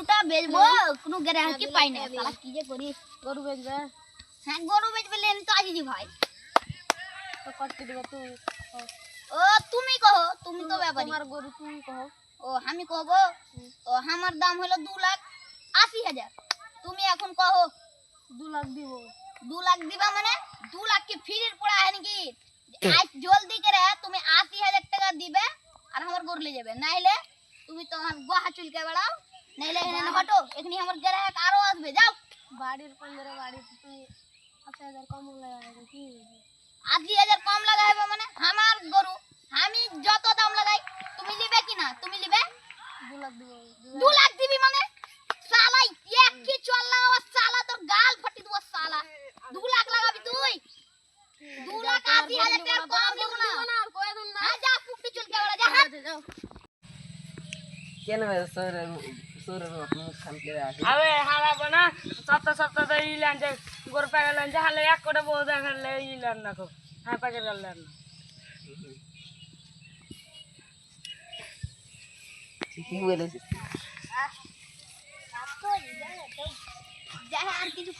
ওটা বেচবো কোনো গ্রাহকই পাই না সালা কি যে করি গরু বেচবে? হ্যাঁ গরু বেচবে লেন তো আজি ভাই তো কত দিব তুই? ও তুমি কहो তুমি তো ব্যাপারী তোমার গরু তুমি কहो। ও আমি কহবো তো আমার দাম হলো 2,80,000 তুমি এখন কहो 2 লাখ দিব। 2 লাখ দিবা মানে 2 লাখ কি ফ্রির পড়া है নাকি আজ জলদি করে তুমি 80,000 টাকা দিবে আর আমার গরু ले যাবে নাইলে তুমি তোমার গোহা চুলকে বেড়াও নাইলে এখানে হটো এখানে আমার গ্রাহক আরো আসবে যাও বাড়ির 15 বাড়িতে তুই 80,000 কম লাগাবে কি? 80,000 কম লাগাইবে মানে আমার গরু আমি যত দাম লাগাই তুমি নিবে কি না তুমি নিবে 2 লাখ দিব। 2 লাখ দিবি মানে সালা এক কি চল্লা ও সালা তোর গাল ফাটি দেব সালা 2 লাখ লাগাবি তুই 2 লাখ 80,000 টাকা কম দেব না কই দেন না। যা পুকটি চুলকে বেড়া যা যাও। কেন সৌরের মুখ খান করে আসি আবে হারাবো না সপ্তাহ তো ইলান যে গরু পাগলান যে হালে এক করে বউ দেখালে ইলান না খুব হ্যাঁ পাকে গেলেন ঠিকই বলেছিস যা আর কিছু